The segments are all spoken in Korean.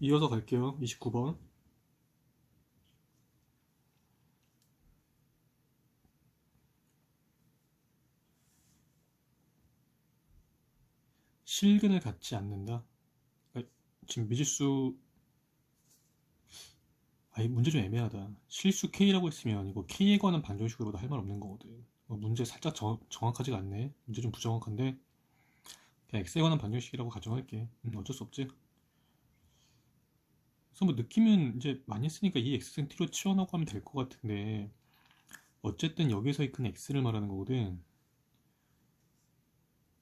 이어서 갈게요. 29번. 실근을 갖지 않는다. 그러니까 지금 미지수, 아니, 문제 좀 애매하다. 실수 K라고 했으면 이거 K에 관한 방정식으로도 할 말 없는 거거든. 문제 살짝 정확하지가 않네. 문제 좀 부정확한데, 그냥 X에 관한 방정식이라고 가정할게. 어쩔 수 없지. 그래서 뭐 느낌은 이제 많이 했으니까 이 X승 T로 치환하고 하면 될 것 같은데, 어쨌든 여기서의 큰 X를 말하는 거거든.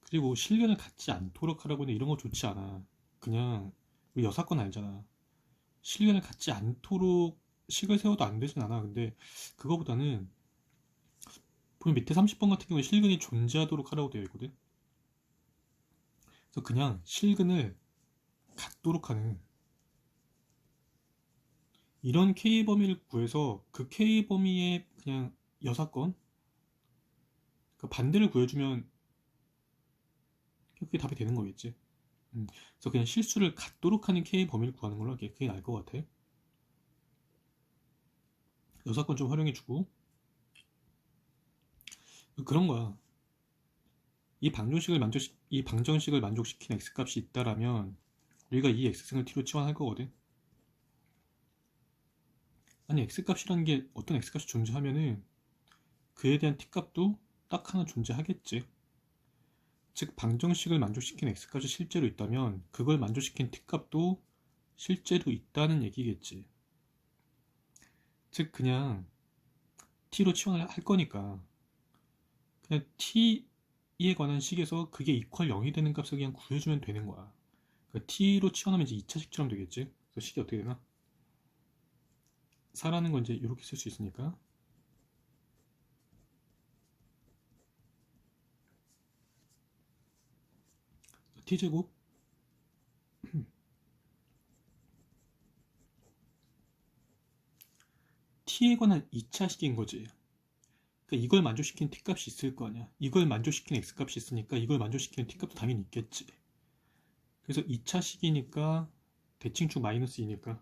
그리고 실견을 갖지 않도록 하라고 하는 이런 거 좋지 않아. 그냥 우리 여사건 알잖아. 실견을 갖지 않도록 식을 세워도 안 되진 않아. 근데 그거보다는 보면 밑에 30번 같은 경우에 실근이 존재하도록 하라고 되어 있거든. 그래서 그냥 실근을 갖도록 하는 이런 K 범위를 구해서 그 K 범위의 그냥 여사건 그 반대를 구해주면 그게 답이 되는 거겠지. 그래서 그냥 실수를 갖도록 하는 K 범위를 구하는 걸로 할게. 그게 나을 것 같아. 여사건 좀 활용해주고 그런 거야. 이 방정식을 만족시키는 x값이 있다라면 우리가 이 x승을 t로 치환할 거거든. 아니 x값이라는 게 어떤 x값이 존재하면은 그에 대한 t값도 딱 하나 존재하겠지. 즉 방정식을 만족시키는 x값이 실제로 있다면 그걸 만족시킨 t값도 실제로 있다는 얘기겠지. 즉 그냥 t로 치환을 할 거니까 그냥 t에 관한 식에서 그게 이퀄 0이 되는 값을 그냥 구해주면 되는 거야. 그러니까 t로 치환하면 이제 2차식처럼 되겠지. 그래서 식이 어떻게 되나? 4라는 건 이제 이렇게 쓸 수 있으니까 t제곱 t에 관한 2차식인 거지. 그러니까 이걸 만족시키는 t값이 있을 거 아니야. 이걸 만족시키는 x값이 있으니까 이걸 만족시키는 t값도 당연히 있겠지. 그래서 2차식이니까 대칭축 마이너스 2니까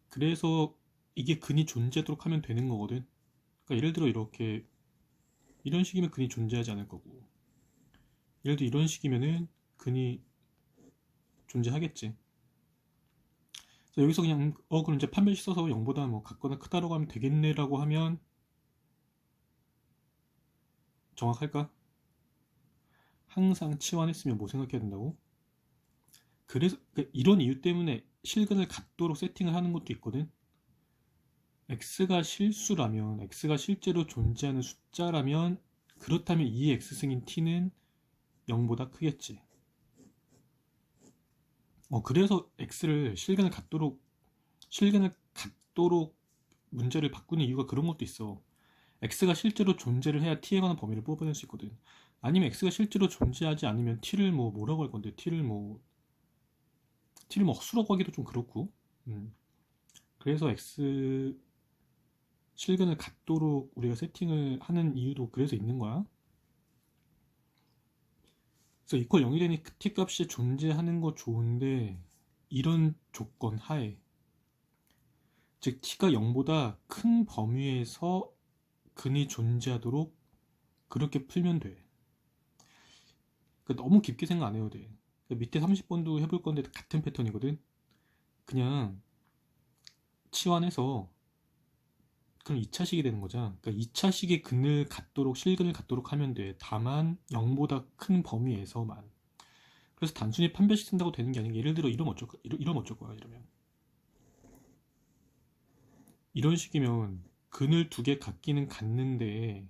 그래서 이게 근이 존재하도록 하면 되는 거거든. 그러니까 예를 들어 이렇게 이런 식이면 근이 존재하지 않을 거고 예를 들어 이런 식이면은 근이 존재하겠지. 그래서 여기서 그냥 그럼 이제 판별식 써서 0보다 뭐 같거나 크다라고 하면 되겠네라고 하면 정확할까? 항상 치환했으면 뭐 생각해야 된다고? 그래서 이런 이유 때문에 실근을 갖도록 세팅을 하는 것도 있거든. x가 실수라면 x가 실제로 존재하는 숫자라면 그렇다면 이 x승인 t는 0보다 크겠지. 그래서 x를 실근을 갖도록 문제를 바꾸는 이유가 그런 것도 있어. x가 실제로 존재를 해야 t에 관한 범위를 뽑아낼 수 있거든. 아니면 x가 실제로 존재하지 않으면 t를 뭐 뭐라고 할 건데 t를 뭐 헛수라고 하기도 좀 그렇고. 그래서 x 실근을 갖도록 우리가 세팅을 하는 이유도 그래서 있는 거야. 그래서 이퀄 0이 되니 그 t값이 존재하는 거 좋은데 이런 조건 하에 즉 t가 0보다 큰 범위에서 근이 존재하도록 그렇게 풀면 돼. 그러니까 너무 깊게 생각 안 해도 돼. 그러니까 밑에 30번도 해볼 건데 같은 패턴이거든. 그냥 치환해서 그럼 2차식이 되는 거잖아. 그러니까 2차식의 실근을 갖도록 하면 돼. 다만 0보다 큰 범위에서만. 그래서 단순히 판별식 쓴다고 되는 게 아니고 예를 들어 이러면 어쩔 거야. 이런 식이면 근을 두 개 갖기는 갖는데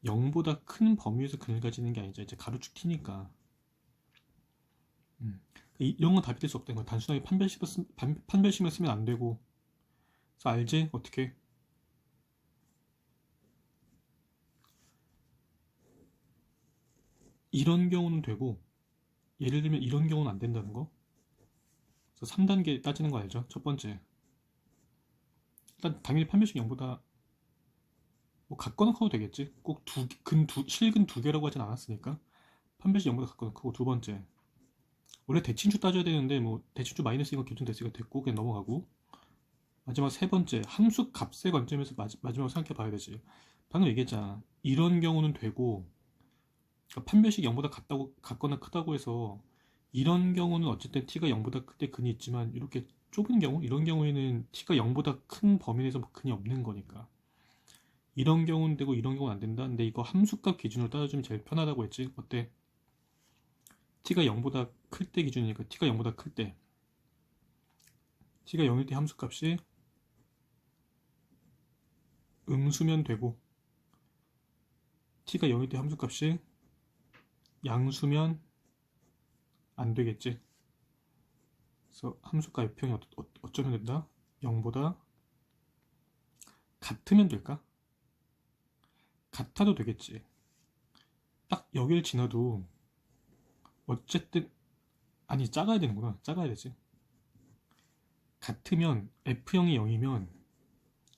0보다 큰 범위에서 근을 가지는 게 아니죠. 이제 가로축 t니까. 이런 건 답이 될 수 없다는 거야. 단순하게 판별식만 쓰면 안 되고. 그래서 알지? 어떻게? 이런 경우는 되고 예를 들면 이런 경우는 안 된다는 거. 그래서 3단계 따지는 거 알죠? 첫 번째. 일단 당연히 판별식 0보다 뭐 갖거나 커도 되겠지. 꼭 실근 두 개라고 하진 않았으니까. 판별식 0보다 갖거나 크고. 두 번째, 원래 대칭수 따져야 되는데 뭐 대칭수 마이너스 2가 기준됐으니까 됐고 그냥 넘어가고. 마지막 세 번째, 함수 값의 관점에서 마지막으로 생각해 봐야 되지. 방금 얘기했잖아. 이런 경우는 되고, 그러니까 판별식 0보다 같거나 크다고 해서 이런 경우는 어쨌든 t가 0보다 클 때 근이 있지만 이렇게 좁은 경우, 이런 경우에는 t가 0보다 큰 범위 내에서 근이 없는 거니까. 이런 경우는 되고 이런 경우는 안 된다. 근데 이거 함수값 기준으로 따져주면 제일 편하다고 했지. 어때? t가 0보다 클 때 기준이니까 t가 0보다 클 때 t가 0일 때 함수값이 음수면 되고 t가 0일 때 함수값이 양수면 안 되겠지. 그래서 함수값 f평이 어쩌면 된다? 0보다 같으면 될까? 같아도 되겠지. 딱 여길 지나도 어쨌든 아니 작아야 되는구나. 작아야 되지. 같으면 f형이 0이면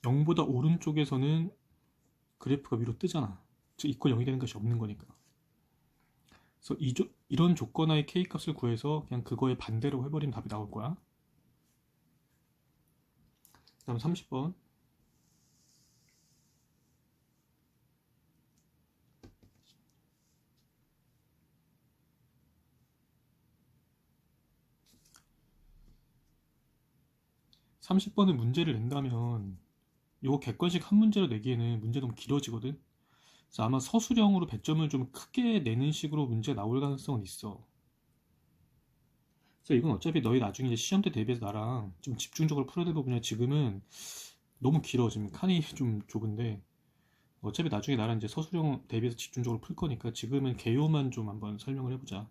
0보다 오른쪽에서는 그래프가 위로 뜨잖아. 즉 이퀄 0이 되는 것이 없는 거니까. 그래서 이런 조건하에 k값을 구해서 그냥 그거에 반대로 해버리면 답이 나올 거야. 그 다음 30번. (30번은) 문제를 낸다면 요거 객관식 한 문제로 내기에는 문제 너무 길어지거든. 그래서 아마 서술형으로 배점을 좀 크게 내는 식으로 문제 나올 가능성은 있어. 그래서 이건 어차피 너희 나중에 이제 시험 때 대비해서 나랑 좀 집중적으로 풀어야 될 부분이야. 지금은 너무 길어. 지금 칸이 좀 좁은데 어차피 나중에 나랑 이제 서술형 대비해서 집중적으로 풀 거니까 지금은 개요만 좀 한번 설명을 해보자.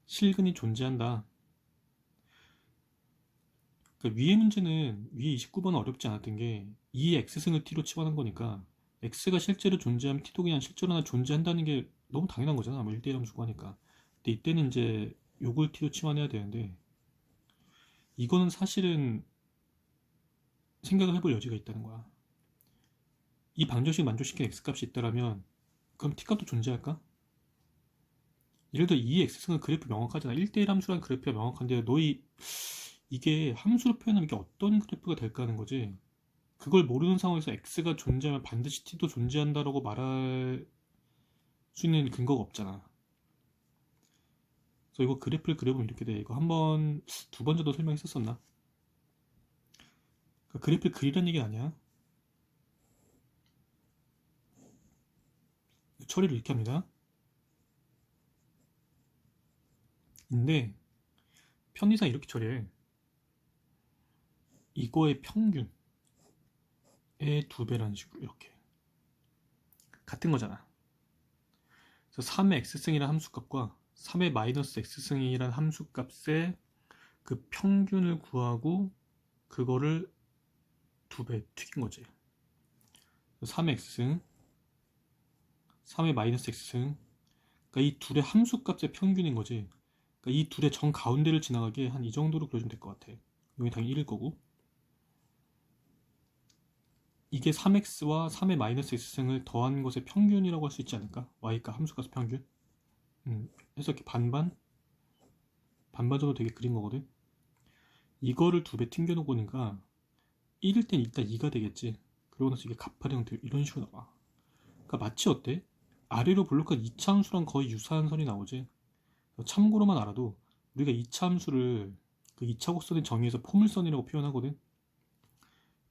실근이 존재한다. 그러니까 위의 문제는 위에 29번은 어렵지 않았던 게 2의 x승을 t로 치환한 거니까 x가 실제로 존재하면 t도 그냥 실제로 하나 존재한다는 게 너무 당연한 거잖아. 뭐 1대1 함수고 하니까. 근데 이때는 이제 요걸 t로 치환해야 되는데 이거는 사실은 생각을 해볼 여지가 있다는 거야. 이 방정식 만족시키는 x값이 있다라면 그럼 t값도 존재할까? 예를 들어 2의 x승은 그래프 명확하잖아. 1대1 함수란 그래프가 명확한데 너희 이게 함수로 표현하면 이게 어떤 그래프가 될까 하는 거지. 그걸 모르는 상황에서 x가 존재하면 반드시 t도 존재한다라고 말할 수 있는 근거가 없잖아. 그래서 이거 그래프를 그려보면 이렇게 돼. 이거 한 번, 두 번 정도 설명했었었나? 그러니까 그래프를 그리라는 얘기는 아니야. 처리를 이렇게 합니다. 근데 편의상 이렇게 처리해. 이거의 평균의 2배라는 식으로 이렇게 같은 거잖아. 그래서 3의 x승이라는 함수값과 3의 마이너스 x승이라는 함수값의 그 평균을 구하고 그거를 2배 튀긴 거지. 3의 x승, 3의 마이너스 x승. 그러니까 이 둘의 함수값의 평균인 거지. 그러니까 이 둘의 정 가운데를 지나가게 한 이 정도로 그려주면 될 것 같아. 여기 당연히 1일 거고. 이게 3x와 3의 마이너스 x승을 더한 것의 평균이라고 할 수 있지 않을까? y가 함수값의 평균. 해서 이렇게 반반 정도 되게 그린 거거든. 이거를 2배 튕겨놓고 보니까 1일 땐 일단 2가 되겠지. 그러고 나서 이게 가파른 형태 이런 식으로 나와. 그러니까 마치 어때? 아래로 블록한 2차 함수랑 거의 유사한 선이 나오지. 참고로만 알아도 우리가 2차 함수를 그 2차 곡선의 정의에서 포물선이라고 표현하거든.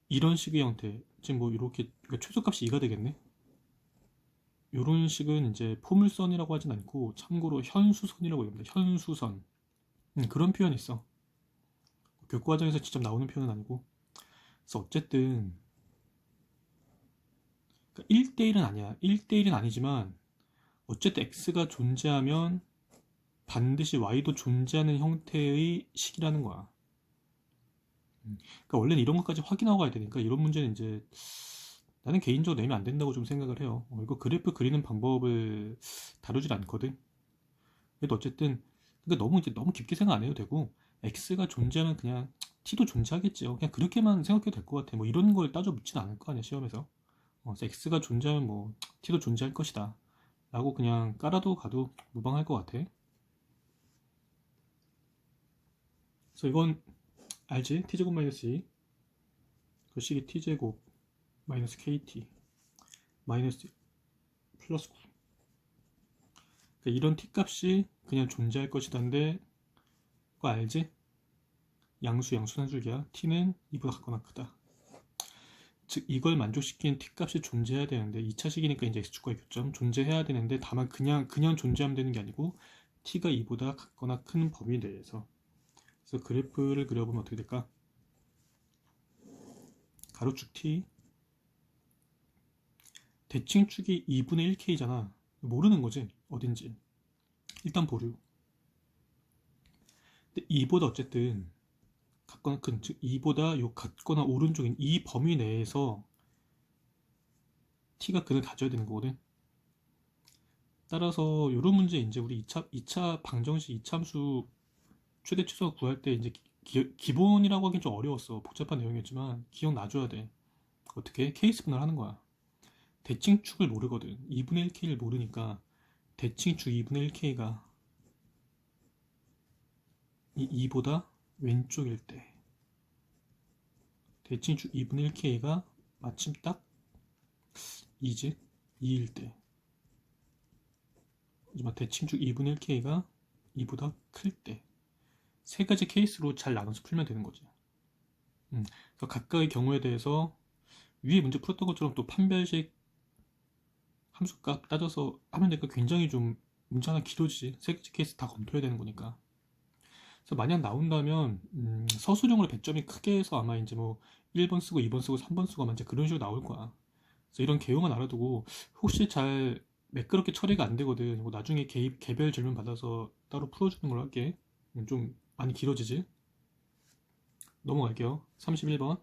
이런 식의 형태, 지금 뭐 이렇게 그러니까 최소값이 2가 되겠네. 이런 식은 이제 포물선이라고 하진 않고 참고로 현수선이라고 합니다. 현수선. 그런 표현이 있어. 교과정에서 직접 나오는 표현은 아니고. 그래서 어쨌든 1대1은 아니야. 1대1은 아니지만 어쨌든 x가 존재하면 반드시 y도 존재하는 형태의 식이라는 거야. 그러니까 원래는 이런 것까지 확인하고 가야 되니까 이런 문제는 이제 나는 개인적으로 내면 안 된다고 좀 생각을 해요. 이거 그래프 그리는 방법을 다루질 않거든. 그래도 어쨌든 그러니까 너무 깊게 생각 안 해도 되고 x가 존재하면 그냥 t도 존재하겠죠. 그냥 그렇게만 생각해도 될 것 같아. 뭐 이런 걸 따져 묻진 않을 거 아니야 시험에서. 그래서 x가 존재하면 뭐 t도 존재할 것이다 라고 그냥 깔아도 가도 무방할 것 같아. 그래서 이건 알지? t제곱 마이너스 2 그 식이 t제곱 마이너스 kt 마이너스 플러스 9. 그러니까 이런 t 값이 그냥 존재할 것이다인데 그거 알지? 양수 한 줄기야. t는 2보다 같거나 크다. 즉 이걸 만족시키는 t 값이 존재해야 되는데 2차식이니까 이제 x축과의 교점 존재해야 되는데 다만 그냥 존재하면 되는 게 아니고 t가 2보다 같거나 큰 범위 내에서. 그래서 그래프를 그려보면 어떻게 될까? 가로축 t 대칭축이 2분의 1k잖아. 모르는 거지 어딘지. 일단 보류. 근데 2보다 어쨌든 같거나 큰, 즉 2보다 요 같거나 오른쪽인 이 범위 내에서 t가 근을 가져야 되는 거거든. 따라서 요런 문제 이제 우리 2차 방정식 이차함수 최대 최소 구할 때 이제 기본이라고 하긴 좀 어려웠어. 복잡한 내용이었지만 기억나줘야 돼. 어떻게? 케이스 분할 하는 거야. 대칭축을 모르거든. 2분의 1k를 모르니까 대칭축 2분의 1k가 이 2보다 왼쪽일 때 대칭축 2분의 1k가 마침 딱 2지 2일 때 하지만 대칭축 2분의 1k가 2보다 클 때 세 가지 케이스로 잘 나눠서 풀면 되는 거지. 그래서 각각의 경우에 대해서 위에 문제 풀었던 것처럼 또 판별식 함수값 따져서 하면 되니까 굉장히 좀 문제 하나 길어지지. 세 가지 케이스 다 검토해야 되는 거니까. 그래서 만약 나온다면 서술형으로 배점이 크게 해서 아마 이제 뭐 1번 쓰고 2번 쓰고 3번 쓰고 아마 이제 그런 식으로 나올 거야. 그래서 이런 개요만 알아두고 혹시 잘 매끄럽게 처리가 안 되거든. 뭐 나중에 개별 질문 받아서 따로 풀어주는 걸로 할게. 좀 많이 길어지지? 넘어갈게요. 31번.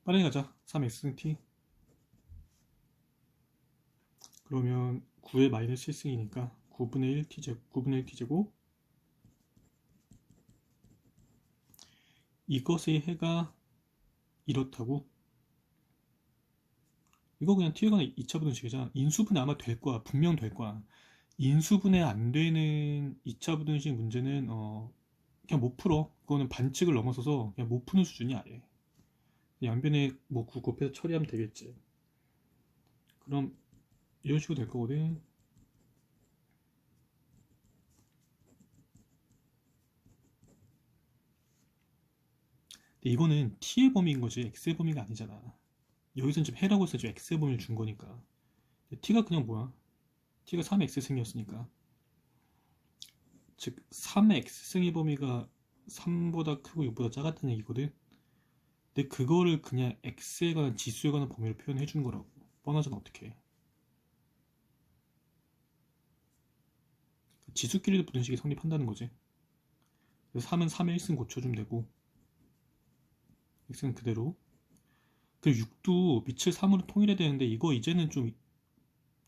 빠르게 가자. 3xT. 그러면 9의 마이너스 1승이니까 9분의 1t제곱, 9분의 1t제곱. 이것의 해가 이렇다고? 이거 그냥 t에 관한 2차 부등식이잖아. 인수분해 아마 될 거야. 분명 될 거야. 인수분해 안 되는 2차 부등식 문제는 그냥 못 풀어. 그거는 반칙을 넘어서서 그냥 못 푸는 수준이 아예. 양변에 뭐 9 곱해서 처리하면 되겠지. 그럼 이런 식으로 될 거거든. 근데 이거는 t의 범위인 거지 x의 범위가 아니잖아. 여기서는 지금 해라고 해서 지금 x의 범위를 준 거니까. t가 그냥 뭐야? t가 3x승이었으니까. 즉 3의 x승의 범위가 3보다 크고 6보다 작았다는 얘기거든. 근데 그거를 그냥 x에 관한 지수에 관한 범위로 표현해 준 거라고. 뻔하잖아 어떻게. 지수끼리도 부등식이 성립한다는 거지. 그래서 3은 3의 1승 고쳐주면 되고 x는 그대로. 그리고 6도 밑을 3으로 통일해야 되는데 이거 이제는 좀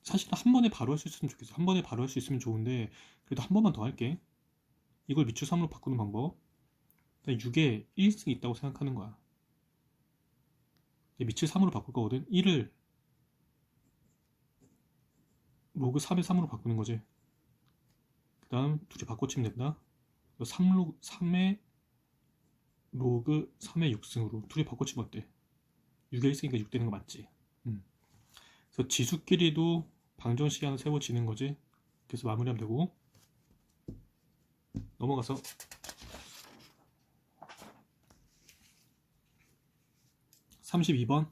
사실 한 번에 바로 할 수 있으면 좋겠어. 한 번에 바로 할 수 있으면 좋은데 그래도 한 번만 더 할게. 이걸 밑줄 3으로 바꾸는 방법. 6에 1승이 있다고 생각하는 거야. 밑을 3으로 바꿀 거거든. 1을 로그 3의 3으로 바꾸는 거지. 그 다음 둘이 바꿔치면 된다. 3의 로그 3의 6승으로 둘이 바꿔치면 어때? 6에 1승이니까 6 되는 거 맞지? 그래서 지수끼리도 방정식이 하나 세워지는 거지. 그래서 마무리하면 되고 넘어가서 32번.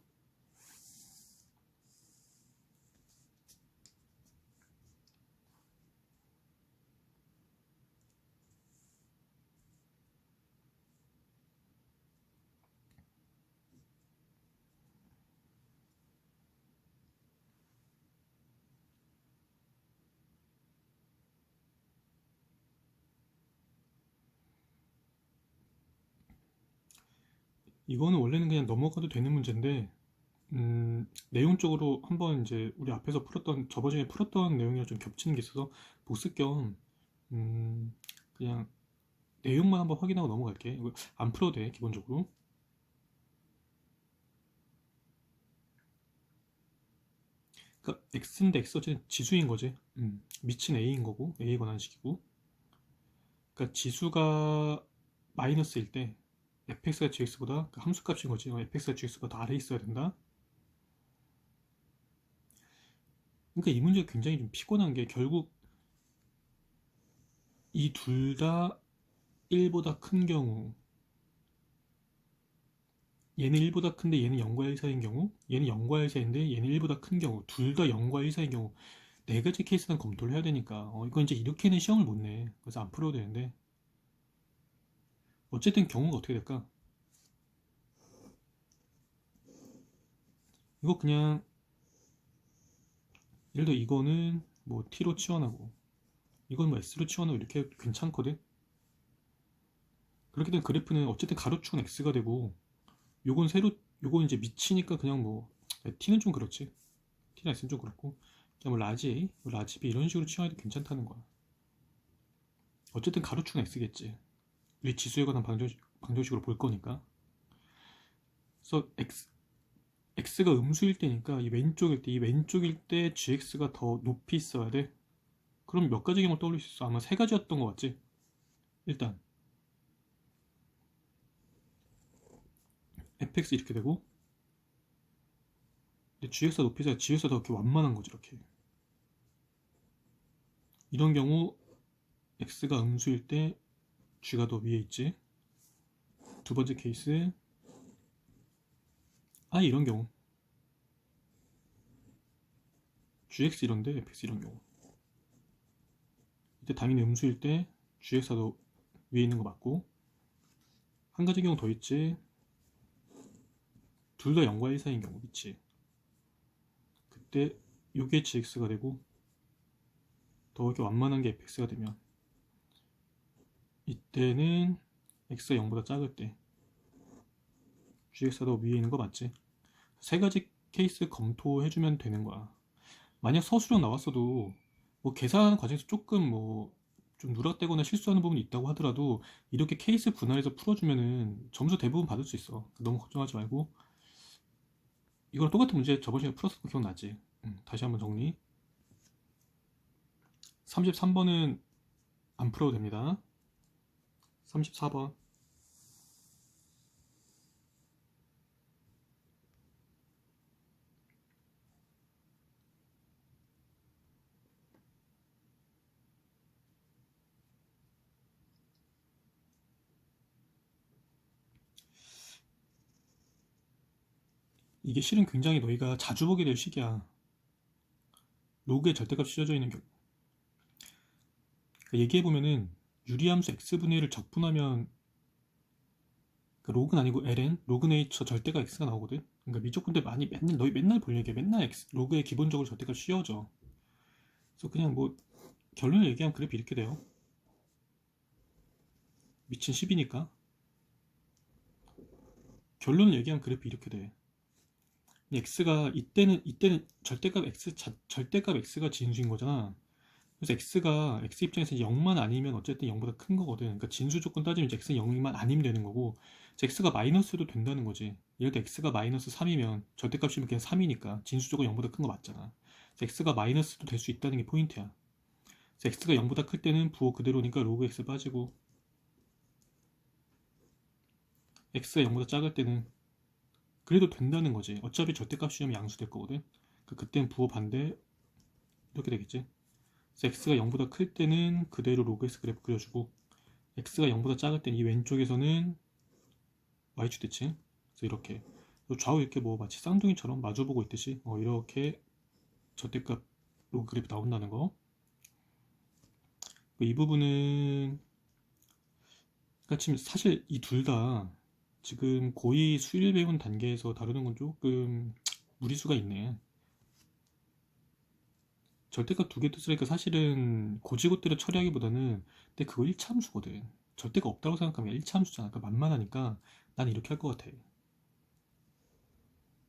이거는 원래는 그냥 넘어가도 되는 문제인데 내용적으로 한번 이제 우리 앞에서 풀었던 저번에 풀었던 내용이랑 좀 겹치는 게 있어서 복습 겸 그냥 내용만 한번 확인하고 넘어갈게. 이거 안 풀어도 돼 기본적으로. 그러니까 x인데 x 어쨌든 지수인 거지. 미친 a인 거고 a에 관한 식이고. 그러니까 지수가 마이너스일 때 fx가 gx보다 그 함수값인 거지. fx가 gx보다 더 아래에 있어야 된다. 그러니까 이 문제가 굉장히 좀 피곤한 게 결국 이 둘 다 1보다 큰 경우, 얘는 1보다 큰데 얘는 0과 1 사이인 경우, 얘는 0과 1 사이인데 얘는 1보다 큰 경우, 둘 다 0과 1 사이인 경우 네 가지 케이스는 검토를 해야 되니까 이거 이제 이렇게는 시험을 못 내. 그래서 안 풀어도 되는데 어쨌든 경우가 어떻게 될까? 이거 그냥 예를 들어 이거는 뭐 t로 치환하고 이건 뭐 s로 치환하고 이렇게 괜찮거든. 그렇게 된 그래프는 어쨌든 가로축은 x가 되고 요건 세로 요건 이제 미치니까 그냥 뭐 t는 좀 그렇지. t나 s는 좀 그렇고 그냥 뭐 라지 a, 뭐 라지 b 이런 식으로 치환해도 괜찮다는 거야. 어쨌든 가로축은 x겠지. 우리 지수에 관한 방정식으로 볼 거니까. 그래서 x가 음수일 때니까 이 왼쪽일 때 gx가 더 높이 있어야 돼. 그럼 몇 가지 경우 떠올릴 수 있어? 아마 세 가지였던 것 같지? 일단 fx 이렇게 되고 gx가 높이 있어야 gx가 더 이렇게 완만한 거지. 이렇게 이런 경우 x가 음수일 때 g가 더 위에 있지. 두 번째 케이스 이런 경우 gx 이런데 fx 이런 경우 이때 당연히 음수일 때 gx가 더 위에 있는 거 맞고 한 가지 경우 더 있지. 둘 다 0과 1 사이인 경우 있지. 그때 요게 gx가 되고 더 이렇게 완만한 게 fx가 되면 이때는 x가 0보다 작을 때 gx가 더 위에 있는 거 맞지? 세 가지 케이스 검토해주면 되는 거야. 만약 서술형 나왔어도 뭐 계산 과정에서 조금 뭐 좀 누락되거나 실수하는 부분이 있다고 하더라도 이렇게 케이스 분할해서 풀어주면은 점수 대부분 받을 수 있어. 너무 걱정하지 말고 이거랑 똑같은 문제 저번 시간에 풀었을 거 기억나지? 다시 한번 정리. 33번은 안 풀어도 됩니다. 34번 이게 실은 굉장히 너희가 자주 보게 될 식이야. 로그의 절대값이 씌워져 있는 경우. 그러니까 얘기해보면은 유리함수 x분의 1을 적분하면 그러니까 로그는 아니고 ln 로그 네이처 절대값 x가 나오거든. 그러니까 미적분들 많이 너희 맨날 볼 얘기야. 맨날 로그에 기본적으로 절대값 씌워져. 그래서 그냥 뭐 결론을 얘기하면 그래프 이렇게 돼요. 미친 10이니까 결론을 얘기하면 그래프 이렇게 돼. x가 이때는 절대값 x가 진수인 거잖아. 그래서 x 입장에서 0만 아니면 어쨌든 0보다 큰 거거든. 그러니까 진수 조건 따지면 이제 x는 0만 아니면 되는 거고, x가 마이너스도 된다는 거지. 예를 들어 x가 마이너스 3이면 절대값이면 그냥 3이니까 진수 조건 0보다 큰 거 맞잖아. x가 마이너스도 될 수 있다는 게 포인트야. 그래서 x가 0보다 클 때는 부호 그대로니까 로그 x 빠지고, x가 0보다 작을 때는 그래도 된다는 거지. 어차피 절대값 시험이 양수될 거거든. 그땐 부호 반대 이렇게 되겠지. 그래서 x가 0보다 클 때는 그대로 로그 x 그래프 그려주고 x가 0보다 작을 때는 이 왼쪽에서는 y축 대칭. 그래서 이렇게 좌우 이렇게 뭐 마치 쌍둥이처럼 마주보고 있듯이 이렇게 절대값 로그 그래프 나온다는 거. 이 부분은 그러니까 지금 사실 이 둘 다 지금 고의 수일 배운 단계에서 다루는 건 조금 무리수가 있네. 절대값 두 개 뜻으니까 사실은 고지고대로 처리하기보다는 근데 그거 1차함수거든. 절대가 없다고 생각하면 1차함수잖아. 그러니까 만만하니까 난 이렇게 할 것 같아.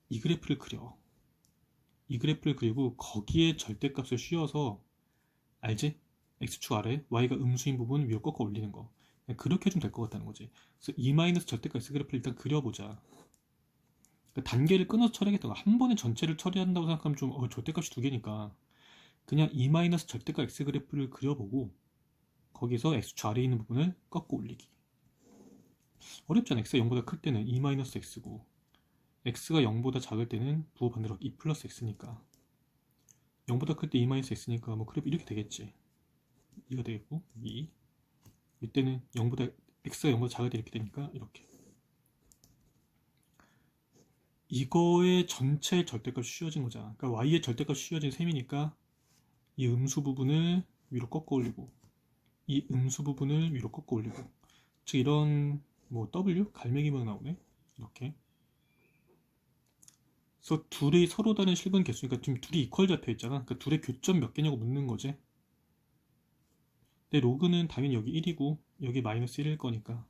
이 그래프를 그려. 이 그래프를 그리고 거기에 절대값을 씌워서, 알지? x축 아래 y가 음수인 부분 위로 꺾어 올리는 거. 그렇게 해주면 될 것 같다는 거지. 그래서 E 마이너스 절대값 x 그래프를 일단 그려보자. 그러니까 단계를 끊어서 처리하겠다고, 한 번에 전체를 처리한다고 생각하면 좀 절대값이 두 개니까 그냥 E 마이너스 절대값 x 그래프를 그려보고 거기서 x축 아래에 있는 부분을 꺾어 올리기. 어렵잖아. x가 0보다 클 때는 E 마이너스 x고 x가 0보다 작을 때는 부호 반대로 E 플러스 x니까 0보다 클 때 E 마이너스 x니까 뭐 그래프 이렇게 되겠지. 이가 되겠고, 이때는 0보다 x가 0보다 작을 때 이렇게 되니까 이렇게. 이거의 전체 절대값이 씌워진 거잖아. 그러니까 y의 절대값이 씌워진 셈이니까 이 음수 부분을 위로 꺾어 올리고 이 음수 부분을 위로 꺾어 올리고, 즉 이런 뭐 w 갈매기 모양 나오네. 이렇게. 그래서 둘이 서로 다른 실근 개수니까 지금 둘이 이퀄 잡혀 있잖아. 그러니까 둘의 교점 몇 개냐고 묻는 거지. 근데 로그는 당연히 여기 1이고 여기 마이너스 1일 거니까.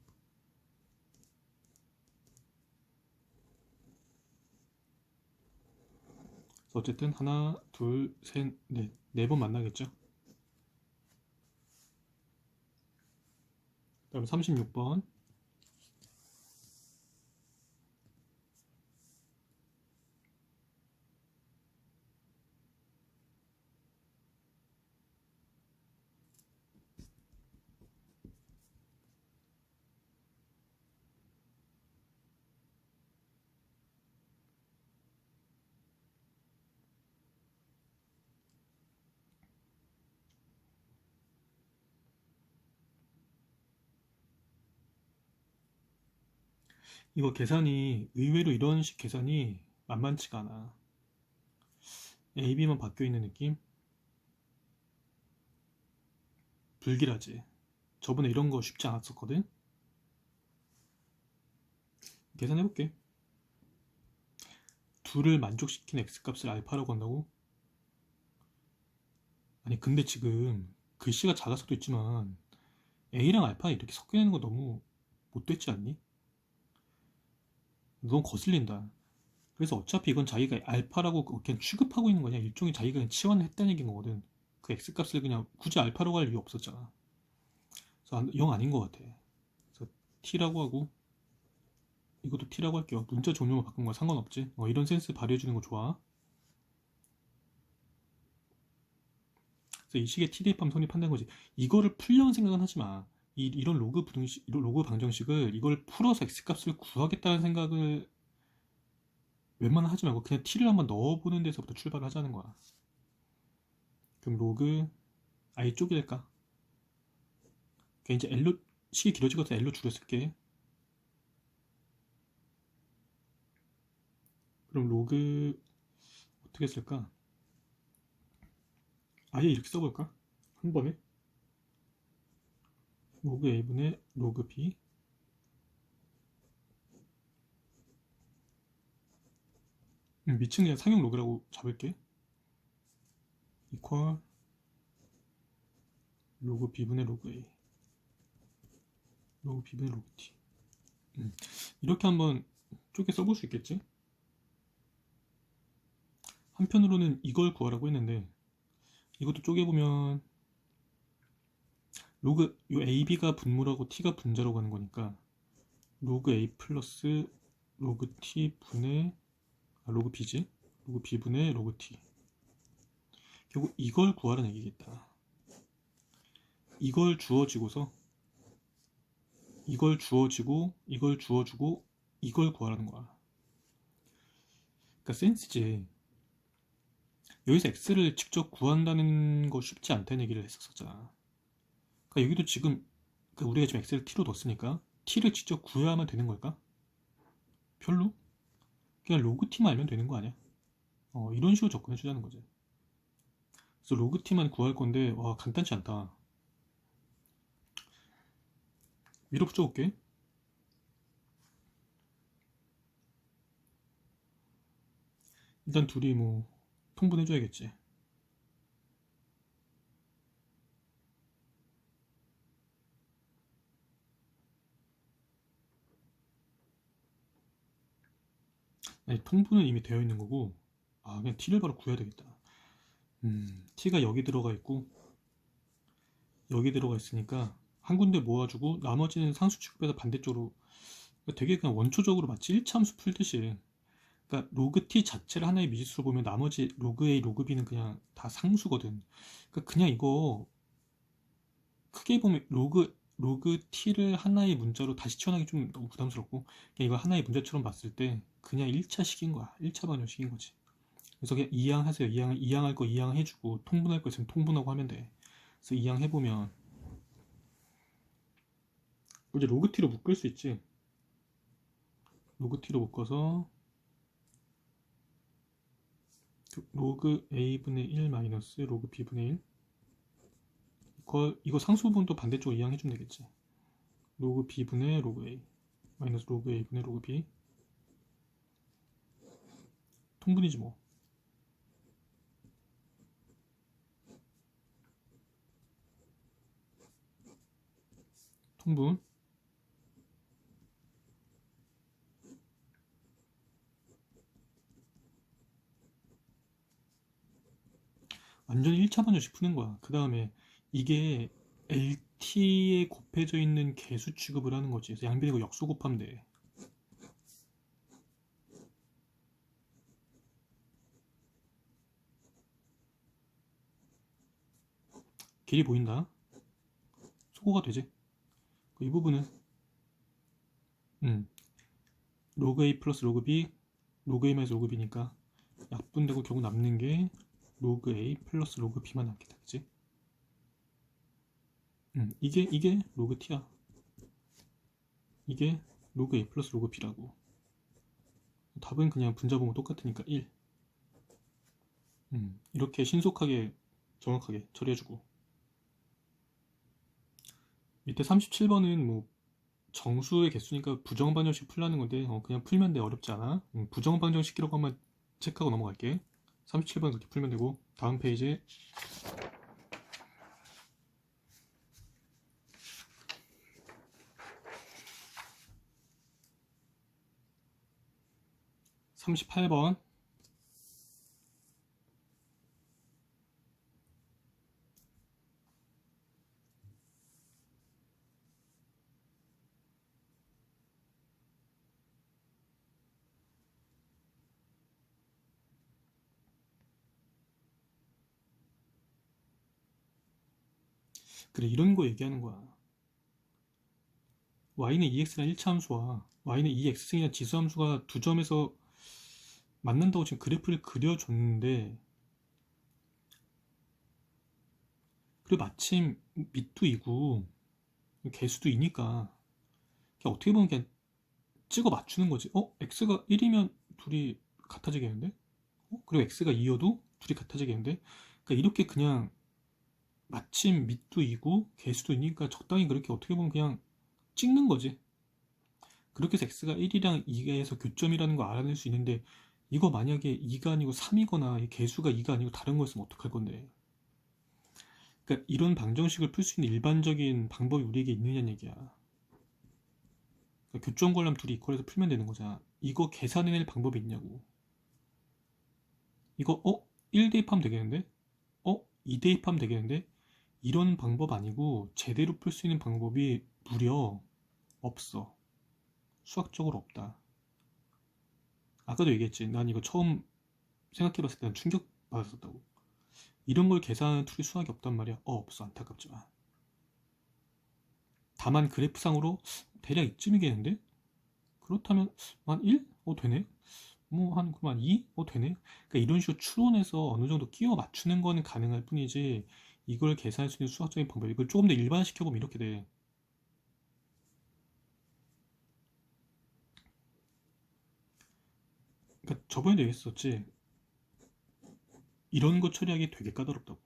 그래서 어쨌든 하나, 둘, 셋, 넷, 네 번 만나겠죠. 그다음 36번. 이거 계산이 의외로 이런 식 계산이 만만치가 않아. A, B만 바뀌어 있는 느낌? 불길하지. 저번에 이런 거 쉽지 않았었거든? 계산해볼게. 둘을 만족시키는 x값을 알파라고 한다고? 아니 근데 지금 글씨가 작을 수도 있지만 A랑 알파 이렇게 섞여있는 거 너무 못됐지 않니? 너무 거슬린다. 그래서 어차피 이건 자기가 알파라고 그냥 취급하고 있는 거냐, 일종의 자기가 그냥 치환을 했다는 얘기인 거거든. 그 x값을 그냥 굳이 알파라고 할 이유 없었잖아. 그래서 0 아닌 것 같아. 그래서 t라고 하고 이것도 t라고 할게요. 문자 종류만 바꾼 거랑 상관없지. 이런 센스 발휘해주는 거 좋아. 그래서 이 식의 t 대입하면 성립한다는 거지. 이거를 풀려는 생각은 하지 마. 이런 로그 부등식, 로그 방정식을 이걸 풀어서 x값을 구하겠다는 생각을 웬만하면 하지 말고 그냥 t를 한번 넣어보는 데서부터 출발을 하자는 거야. 그럼 로그 i 쪼갤까? 그러니까 이제 L로 식이 길어지고서 L로 줄였을게. 그럼 로그 어떻게 쓸까? 아예 이렇게 써볼까? 한 번에 로그 a분의 로그 b. 밑은 그냥 상용 로그라고 잡을게. 이퀄 로그 b분의 로그 a, 로그 b분의 로그 t. 이렇게 한번 쪼개 써볼 수 있겠지? 한편으로는 이걸 구하라고 했는데 이것도 쪼개보면 로그 요 ab가 분모라고 t가 분자라고 하는 거니까 로그 a 플러스 로그 t 분의 로그 b지? 로그 b분의 로그 t. 결국 이걸 구하라는 얘기겠다. 이걸 주어지고서 이걸 주어지고 이걸 주어주고 이걸 구하라는 거야. 그러니까 센스지. 여기서 x를 직접 구한다는 거 쉽지 않다는 얘기를 했었잖아. 그러니까 여기도 지금 그러니까 우리가 지금 x를 t로 넣었으니까 t를 직접 구해야만 되는 걸까? 별로? 그냥 로그 t만 알면 되는 거 아니야? 이런 식으로 접근해 주자는 거지. 그래서 로그 t만 구할 건데 와 간단치 않다. 위로 붙여볼게. 일단 둘이 뭐 통분해줘야겠지. 아니, 통분은 이미 되어 있는 거고, 아, 그냥 t를 바로 구해야 되겠다. t가 여기 들어가 있고, 여기 들어가 있으니까, 한 군데 모아주고, 나머지는 상수 취급해서 반대쪽으로, 되게 그냥 원초적으로 마치 1차함수 풀듯이, 그러니까 로그 t 자체를 하나의 미지수로 보면 나머지 로그 a, 로그 b는 그냥 다 상수거든. 그러니까 그냥 이거 크게 보면 로그 t를 하나의 문자로 다시 치환하기 좀 너무 부담스럽고 그냥 이거 하나의 문자처럼 봤을 때 그냥 1차식인 거야. 1차 방정식인 거지. 그래서 그냥 이항하세요. 이항할 거 이항해주고 통분할 거 있으면 통분하고 하면 돼. 그래서 이항해보면 이제 로그 t로 묶을 수 있지. 로그 t로 묶어서 로그 a분의 1 마이너스 로그 b분의 1 이거 상수분도 반대쪽으로 이항해주면 되겠지. 로그 b분의 로그 a 마이너스 로그 a분의 로그 b 통분이지 뭐. 통분 완전히 1차 방정식 푸는 거야. 그 다음에 이게 LT에 곱해져 있는 개수 취급을 하는 거지. 그래서 양변이고 역수 곱하면 돼. 길이 보인다. 소거가 되지. 이 부분은 로그 A 플러스 로그 B 로그 A 마이너스 로그 B니까 약분되고 결국 남는 게 로그 A 플러스 로그 B만 남겠다. 그치? 이게 로그 T야. 이게 로그 A 플러스 로그 B라고. 답은 그냥 분자 보면 똑같으니까 1. 이렇게 신속하게 정확하게 처리해주고 밑에 37번은 뭐 정수의 개수니까 부정방정식 풀라는 건데 그냥 풀면 돼. 어렵지 않아. 부정방정식이라고 한번 체크하고 넘어갈게. 37번 그렇게 풀면 되고 다음 페이지 38번 그래 이런 거 얘기하는 거야. y는 2x란 1차 함수와 y는 2x승이란 지수 함수가 두 점에서 만난다고 지금 그래프를 그려줬는데 그리고 마침 밑도 2고 개수도 2니까 그냥 어떻게 보면 그냥 찍어 맞추는 거지. x가 1이면 둘이 같아지겠는데? 그리고 x가 2여도 둘이 같아지겠는데? 그러니까 이렇게 그냥 마침 밑도 2고 개수도 2니까 적당히 그렇게 어떻게 보면 그냥 찍는 거지. 그렇게 해서 x가 1이랑 2에서 교점이라는 거 알아낼 수 있는데 이거 만약에 2가 아니고 3이거나 개수가 2가 아니고 다른 거였으면 어떡할 건데. 그러니까 이런 방정식을 풀 수 있는 일반적인 방법이 우리에게 있느냐는 얘기야. 그러니까 교점 관람 둘이 이퀄해서 풀면 되는 거잖아. 이거 계산해낼 방법이 있냐고. 이거 1 대입하면 되겠는데? 2 대입하면 되겠는데? 이런 방법 아니고 제대로 풀 수 있는 방법이 무려 없어. 수학적으로 없다. 아까도 얘기했지. 난 이거 처음 생각해봤을 때는 충격받았었다고. 이런 걸 계산하는 툴이 수학이 없단 말이야. 없어. 안타깝지만. 다만 그래프상으로 대략 이쯤이겠는데? 그렇다면 한 1? 되네. 뭐 그럼 한 2? 되네. 그러니까 이런 식으로 추론해서 어느 정도 끼워 맞추는 거는 가능할 뿐이지 이걸 계산할 수 있는 수학적인 방법 이걸 조금 더 일반화시켜보면 이렇게 돼. 그러니까 저번에도 얘기했었지. 이런 거 처리하기 되게 까다롭다고.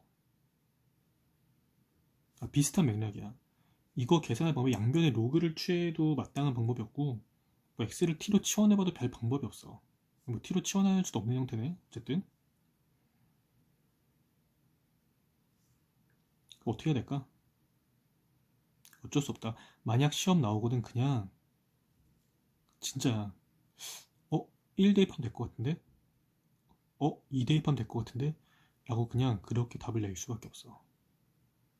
비슷한 맥락이야. 이거 계산할 방법이 양변의 로그를 취해도 마땅한 방법이 없고 뭐 x를 t로 치환해봐도 별 방법이 없어. 뭐 t로 치환할 수도 없는 형태네. 어쨌든 어떻게 해야 될까? 어쩔 수 없다. 만약 시험 나오거든 그냥 진짜 1 대입하면 될 것 같은데? 2 대입하면 될 것 같은데? 라고 그냥 그렇게 답을 낼 수밖에 없어.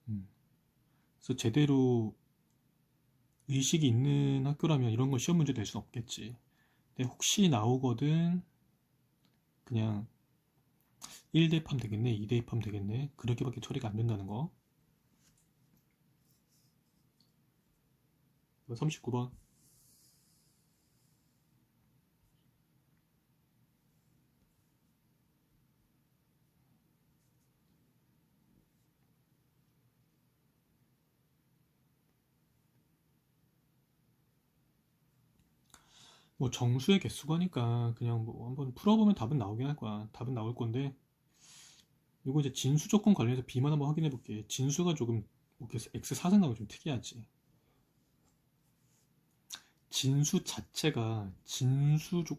그래서 제대로 의식이 있는 학교라면 이런 거 시험 문제 낼 수는 없겠지. 근데 혹시 나오거든 그냥 1 대입하면 되겠네, 2 대입하면 되겠네, 그렇게밖에 처리가 안 된다는 거. 39번. 뭐 정수의 개수가니까 그냥 뭐 한번 풀어보면 답은 나오긴 할 거야. 답은 나올 건데, 이거 이제 진수 조건 관련해서 B만 한번 확인해 볼게. 진수가 조금 이렇게 X 사승 나오고 좀 특이하지. 진수 자체가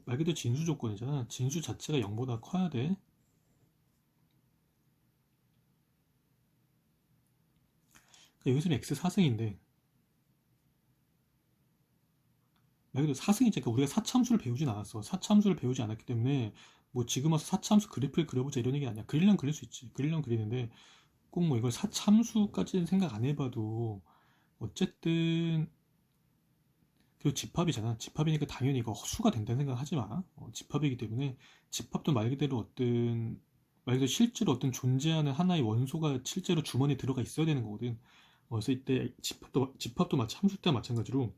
말 그대로 진수 조건이잖아. 진수 자체가 0보다 커야 돼. 그러니까 여기서는 X 사승인데 말 그대로 사승이지. 그러니까 우리가 사참수를 배우진 않았어. 사참수를 배우지 않았기 때문에 뭐 지금 와서 사참수 그래프를 그려보자 이런 얘기 아니야. 그리려면 그릴 수 있지. 그리려면 그리는데 꼭 뭐 이걸 사참수까지는 생각 안 해봐도 어쨌든, 그리고 집합이잖아. 집합이니까 당연히 이거 허수가 된다는 생각 하지 마. 집합이기 때문에 집합도 말 그대로 실제로 어떤 존재하는 하나의 원소가 실제로 주머니에 들어가 있어야 되는 거거든. 그래서 이때 집합도 마치 함수 때와 마찬가지로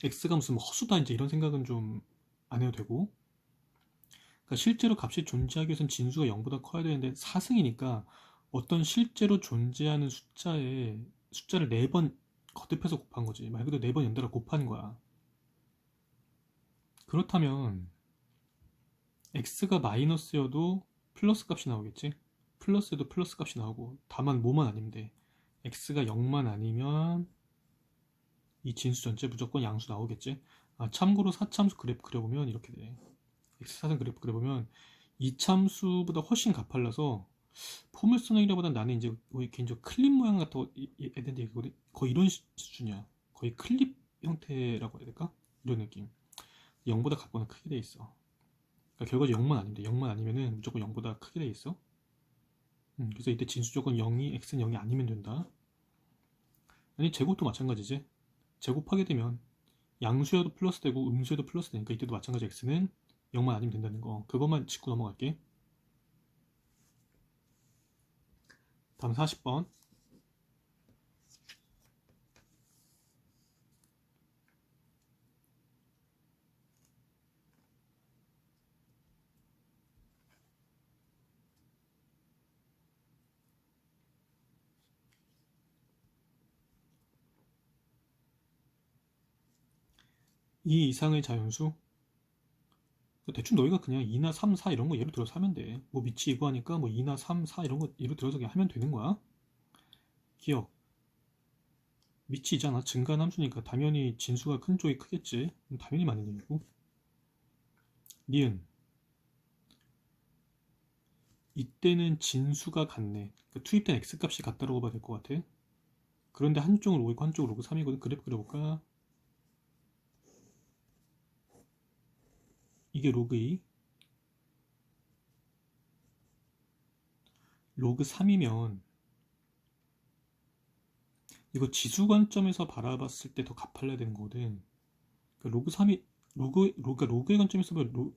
x가 무슨 뭐 허수다 이제 이런 생각은 좀 안 해도 되고, 그러니까 실제로 값이 존재하기 위해서는 진수가 0보다 커야 되는데 4승이니까 어떤 실제로 존재하는 숫자를 4번 거듭해서 곱한 거지. 말 그대로 4번 연달아 곱한 거야. 그렇다면 x가 마이너스여도 플러스 값이 나오겠지. 플러스여도 플러스 값이 나오고, 다만 뭐만 아니면 돼. x가 0만 아니면 이 진수 전체 무조건 양수 나오겠지. 참고로 사참수 그래프 그려보면 이렇게 돼. x사선 그래프 그려보면 이 참수보다 훨씬 가팔라서 포물선형이라보다 나는 이제 거의 개인적으로 클립 모양 같은 애들인데 거의 이런 수준이야. 거의 클립 형태라고 해야 될까? 이런 느낌. 0보다 각보다 크게 돼 있어. 그러니까 결과적으로 0만 아니면 돼. 0만 아니면은 무조건 0보다 크게 돼 있어. 그래서 이때 진수 조건 0이 x는 0이 아니면 된다. 아니 제곱도 마찬가지지. 제곱하게 되면 양수여도 플러스 되고 음수여도 플러스 되니까 이때도 마찬가지 x는 0만 아니면 된다는 거. 그것만 짚고 넘어갈게. 다음 40번. 이 이상의 자연수? 대충 너희가 그냥 2나 3, 4 이런 거 예로 들어서 하면 돼. 뭐 밑이 이거 하니까 뭐 2나 3, 4 이런 거 예로 들어서 그냥 하면 되는 거야. 기억. 밑이 있잖아. 증가한 함수니까 당연히 진수가 큰 쪽이 크겠지. 당연히 맞는 얘기고. 니은. 이때는 진수가 같네. 그러니까 투입된 x값이 같다라고 봐야 될 것 같아. 그런데 한쪽은 5이고 한쪽은 로그 3이거든. 그래프 그려볼까? 이게 로그 2. 로그 3이면 이거 지수 관점에서 바라봤을 때 더 가팔라야 되는 거거든. 그러니까 로그 3이 로그의 관점에서 보면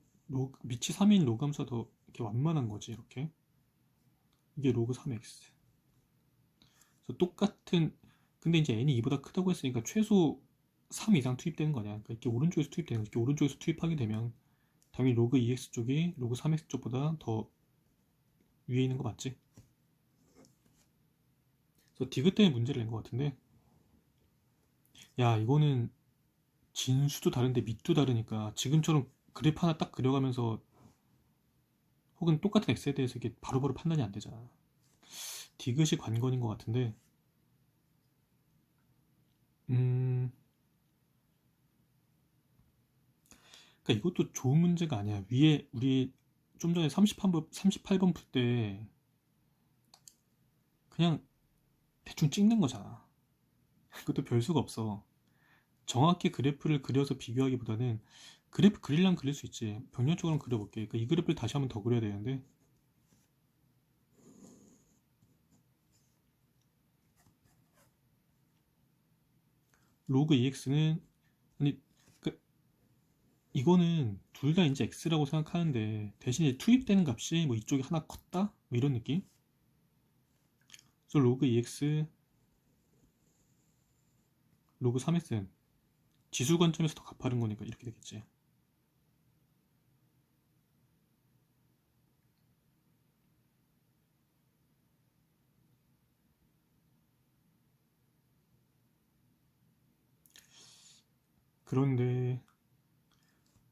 밑이 3인 로그 함수가 더 이렇게 완만한 거지. 이렇게 이게 로그 3x. 그래서 똑같은, 근데 이제 n이 2보다 크다고 했으니까 최소 3 이상 투입되는 거냐. 그러니까 이렇게 오른쪽에서 투입되는 거지. 이렇게 오른쪽에서 투입하게 되면 당연히 로그 2x 쪽이 로그 3x 쪽보다 더 위에 있는 거 맞지? 그래서 디귿 때문에 문제를 낸 것 같은데, 야 이거는 진수도 다른데 밑도 다르니까 지금처럼 그래프 하나 딱 그려가면서 혹은 똑같은 x에 대해서 이게 바로바로 판단이 안 되잖아. 디귿이 관건인 것 같은데, 그러니까 이것도 좋은 문제가 아니야. 위에 우리 좀 전에 38번 풀 때 그냥 대충 찍는 거잖아. 그것도 별 수가 없어. 정확히 그래프를 그려서 비교하기보다는 그래프 그리려면 그릴 수 있지. 병렬적으로 그려볼게. 그러니까 이 그래프를 다시 한번 더 그려야 되는데, 로그 EX는, 아니, 그, 이거는 둘 다 이제 X라고 생각하는데, 대신에 투입되는 값이 뭐 이쪽이 하나 컸다? 뭐 이런 느낌? 그래서 로그 EX, 로그 3X는 지수 관점에서 더 가파른 거니까 이렇게 되겠지. 그런데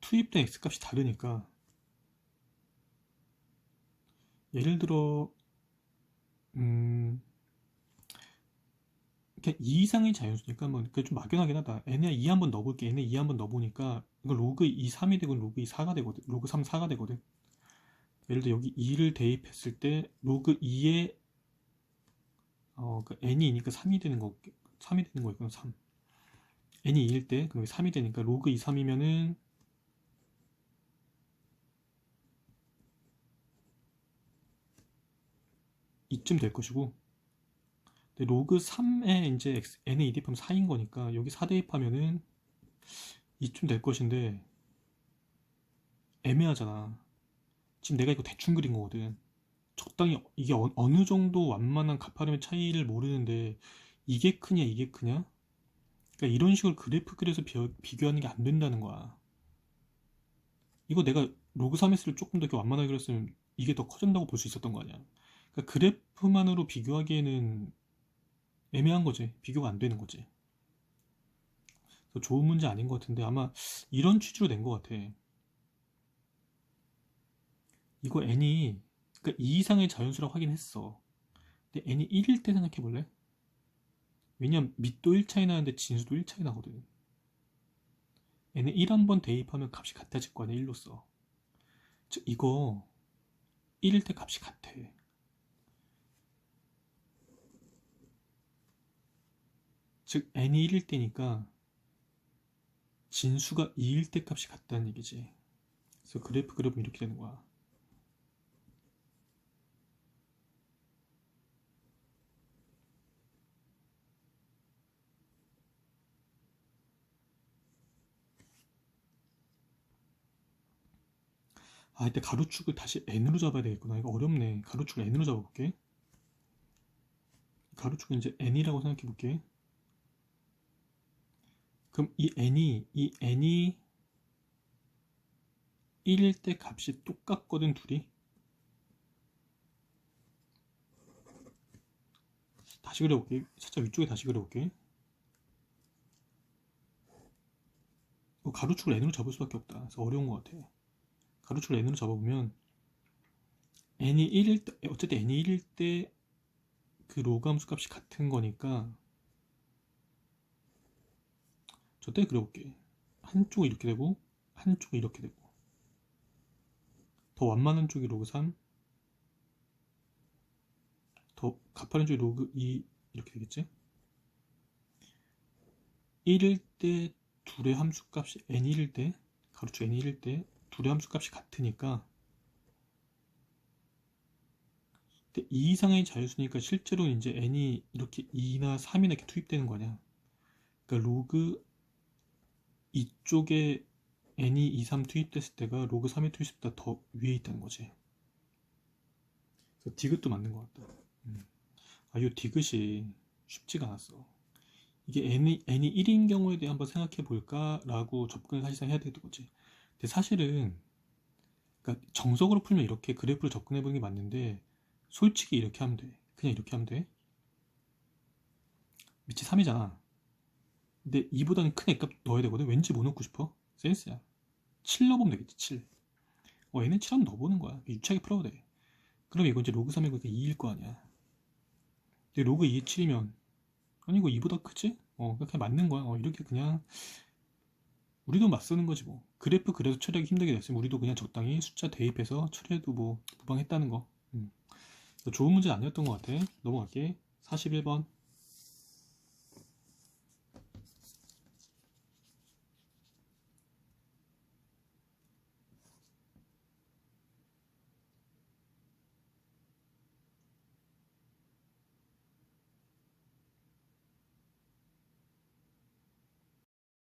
투입된 X값이 다르니까, 예를 들어, 음, 이렇게 2 이상의 자연수니까 뭐 그게 좀 막연하긴 하다. n에 2 한번 넣어볼게. n에 2 한번 넣어보니까 이거 로그 2 3이 되고 로그 2 4가 되거든. 로그 3 4가 되거든. 예를 들어 여기 2를 대입했을 때 로그 2에 그 n이니까 3이 되는 거 3이 되는 거겠구나. 3. n이 2일 때 그럼 3이 되니까 로그 2 3이면은 이쯤 될 것이고, 근데 로그 3에 이제 n에 2 대입하면 4인 거니까 여기 4 대입하면은 이쯤 될 것인데 애매하잖아. 지금 내가 이거 대충 그린 거거든. 적당히 이게 어느 정도 완만한 가파름의 차이를 모르는데 이게 크냐 이게 크냐? 그러니까 이런 식으로 그래프 그려서 비교하는 게 안 된다는 거야. 이거 내가 로그 3S를 조금 더 이렇게 완만하게 그렸으면 이게 더 커진다고 볼 수 있었던 거 아니야. 그러니까 그래프만으로 비교하기에는 애매한 거지. 비교가 안 되는 거지. 그래서 좋은 문제 아닌 것 같은데 아마 이런 취지로 낸 것 같아. 이거 n이 그러니까 2 이상의 자연수라고 하긴 했어. 근데 n이 1일 때 생각해 볼래? 왜냐면 밑도 1 차이 나는데 진수도 1 차이 나거든. n에 1 한번 대입하면 값이 같아질 거 아니야, 1로서. 즉 이거 1일 때 값이 같아. 즉 n이 1일 때니까 진수가 2일 때 값이 같다는 얘기지. 그래서 그래프 그려보면 이렇게 되는 거야. 아, 이때 가로축을 다시 n으로 잡아야 되겠구나. 이거 어렵네. 가로축을 n으로 잡아볼게. 가로축은 이제 n이라고 생각해 볼게. 그럼 이 n이 1일 때 값이 똑같거든, 둘이. 다시 그려볼게. 살짝 위쪽에 다시 그려볼게. 가로축을 n으로 잡을 수밖에 없다. 그래서 어려운 것 같아. 가로축을 n으로 잡아보면 n이 1일 때, 어쨌든 n이 1일 때 그 로그 함수 값이 같은 거니까 저때 그려볼게. 한쪽은 이렇게 되고 한쪽은 이렇게 되고 더 완만한 쪽이 로그 3, 더 가파른 쪽이 로그 2 이렇게 되겠지? 1일 때 둘의 함수 값이 n1일 때 가로축 n1일 때 둘의 함수 값이 같으니까, 근데 2 이상의 자유수니까 실제로 이제 n이 이렇게 2나 3이나 이렇게 투입되는 거냐. 그러니까 로그 이쪽에 n이 2, 3 투입됐을 때가 로그 3이 투입됐을 때 더 위에 있다는 거지. 그래서 디귿도 맞는 것 같다. 아, 이 디귿이 쉽지가 않았어. 이게 n이 1인 경우에 대해 한번 생각해 볼까? 라고 접근을 사실상 해야 되는 거지. 근데 사실은, 그러니까 정석으로 풀면 이렇게 그래프를 접근해 보는 게 맞는데, 솔직히 이렇게 하면 돼. 그냥 이렇게 하면 돼. 밑이 3이잖아. 근데 2보다는 큰 A값 넣어야 되거든. 왠지 뭐 넣고 싶어? 센스야. 7 넣어보면 되겠지, 7. 얘는 7 한번 넣어보는 거야. 유치하게 풀어도 돼. 그럼 이거 이제 로그 3이고 2일 거 아니야. 근데 로그 2에 7이면, 아니 이거 2보다 크지? 그렇게 맞는 거야. 이렇게 그냥 우리도 맞서는 거지 뭐. 그래프 그래서 처리하기 힘들게 됐으면 우리도 그냥 적당히 숫자 대입해서 처리해도 뭐 무방했다는 거. 좋은 문제는 아니었던 것 같아. 넘어갈게. 41번.